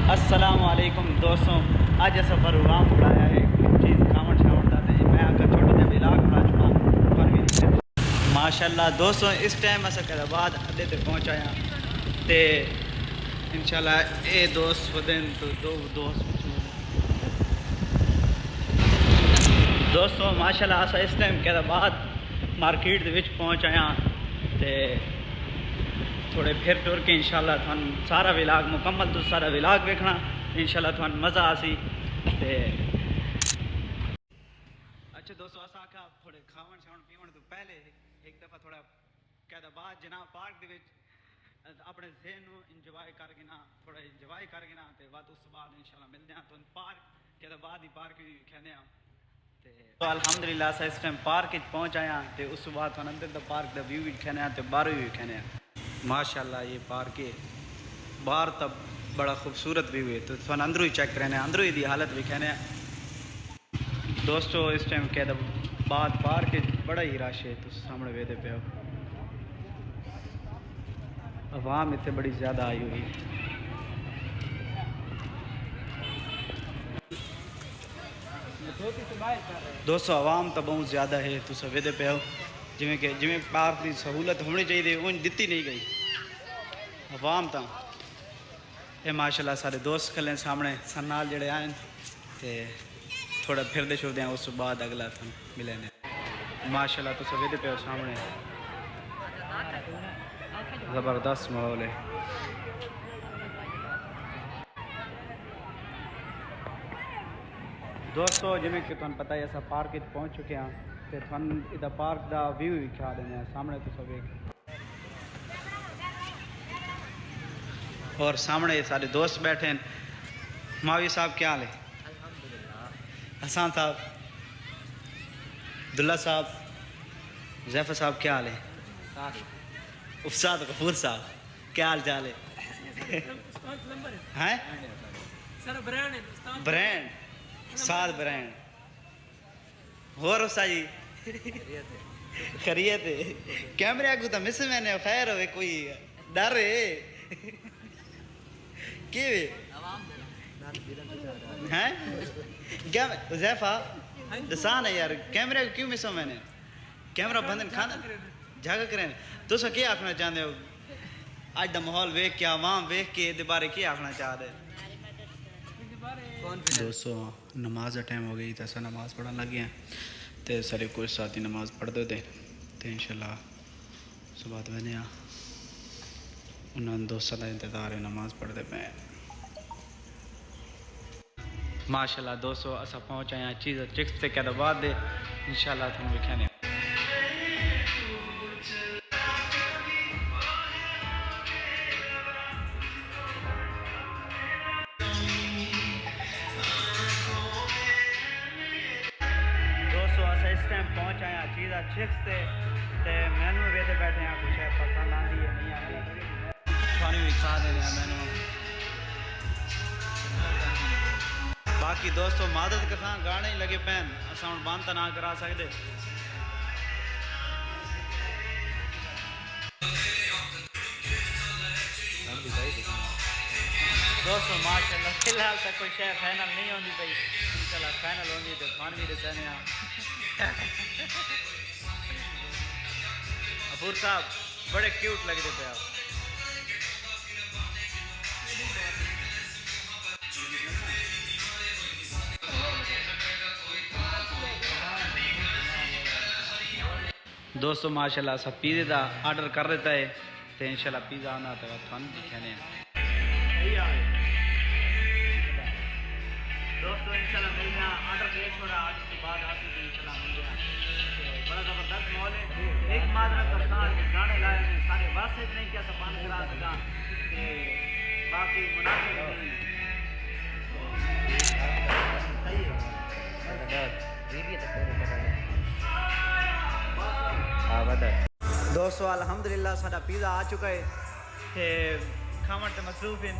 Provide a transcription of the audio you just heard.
अस्सलामुअलैकुम दोस्तों, अज अस प्रोग्राम बनाया है चीज़ खावन शावन का। मैं आकर छोटा जहा विलाग बना चुका माशाल्लाह। दोस्तों इस टाइम अस बाद अड्डे तक पहुँच आया तो इंशाल्लाह ये दोस्त वदन तो दो दोस्तों माशाल्लाह अस इस टाइम बाद मार्केट पहुँच आया तो थोड़े फिर टुर के इंशाल्लाह थान सारा विलाग मुकम्मल तो सारा विलाग देखना इंशाल्लाह थान मज़ा आसी। अच्छा दोस्तों अस आखा थोड़े खावन शावन पीवन तो पहले एक दफ़ा थोड़ा कहता बाद जनाब पार्क अपने जहन इंजॉय करके ना थोड़ा इंजॉय करके ना तो बाद उस बाद इंशाल्लाह मिलते हैं तो पार्क कहता बाद ही पार्क भी कहने तो अल्हम्दुलिल्लाह अस इस टाइम पार्क पहुँच आया तो उस बाद थोड़ा अंदर द पार्क का व्यू भी कहने तो बाहर भी कहने माशाल्लाह। ये पार्क है बाहर तब बड़ा खूबसूरत व्यू है तो थोड़ा अंदर ही चेक करने अंदर ही दी हालत भी कहने दोस्तों इस टाइम कह बाद पार्क बड़ा ही रश है तो सामने वेदे पे अवाम इतने बड़ी ज़्यादा आई हुई। दोस्तों आवाम तो बहुत ज़्यादा है तो वेदे पे जिमें पार्क की सहूलत होनी चाहिए उन दिती नहीं गई अवाम तो ये माशाल्लाह सारे दोस्त खले सामने सन्नाल जड़े आए तो थोड़ा फिरते शुरते हैं उस बाद अगला थन मिले ने माशाल्लाह तो वेदे पे सामने ज़बरदस्त माहौल है। दोस्तों जिमें कि तुम पता है अस पार्क पहुँच चुके हैं तो थन इधर पार्क का व्यू भी खा देने सामने तो सब और सामने सारे दोस्त बैठे हैं। मावी साहब क्या हाल है? हसन साहब, अब्दुल्ला साहब, जैफर साहब क्या हाल है? उस्ताद गफूर साहब क्या हाल चाल है? हैं ब्रांड साद ब्रांड और जी खरीत कैमरे आगू तो मिस मैंने खैर हो कोई डर है कि हैं क्या जैफा दसान है यार कैमरे को क्यों मिसो मैंने कैमरा बंद खाना जगह करें तो क्या आखना चाहते हो अज का माहौल वेख के आवाम वेख के ये बारे क्या आखना चाहते? दोस्तों नमाज का टाइम हो गई तो अस नमाज पढ़न लग गए तो सारे कुछ साथी नमाज पढ़ते थे तो इंशाल्लाह सुबह बने उन्होंने दोस्तों का इंतज़ार है नमाज पढ़ते पे माशाल्लाह। दोस्तों अस पहुँच आए चीज़ ट्रिक्स से क्या बाद इंशाल्लाह तुम दिखाने इस टाइम पहुँच आया चीज़ा चिप्स से मैनू वेदे बैठे हैं कुछ है पसंद आती है नहीं आती थानू भी खा देने मैनू बाकी दोस्तों मादद कसा गाने ही लगे पैन अस हम बंद तो ना करा सकते। दोस्तों माशाल्लाह फिलहाल तक कोई शय फाइनल नहीं होती पई इंशाल्लाह फाइनल होगी तो थान भी दसने अबूर साहब बड़े क्यूट लगते पे आप। दोस्तों माशाल्लाह सब पिज़्ज़े का ऑर्डर कर देता है तो इंशाल्लाह पिज़्ज़ा आना तो थानू दिखाने दोस्तों इंशाल्लाह मिलते हैं ऑर्डर दे थोड़ा आज के बाद आती तो इंशाल्लाह मिलते हैं बड़ा ज़बरदस्त माहौल है। एक माजरत का साथ गाने लाए हैं सारे वासित नहीं क्या सब बंद करा सका बाकी मुनासिब नहीं है। दोस्तों अल्हम्दुलिल्लाह साडा पिज़्ज़ा आ चुका है ते खावन ते मसरूफ है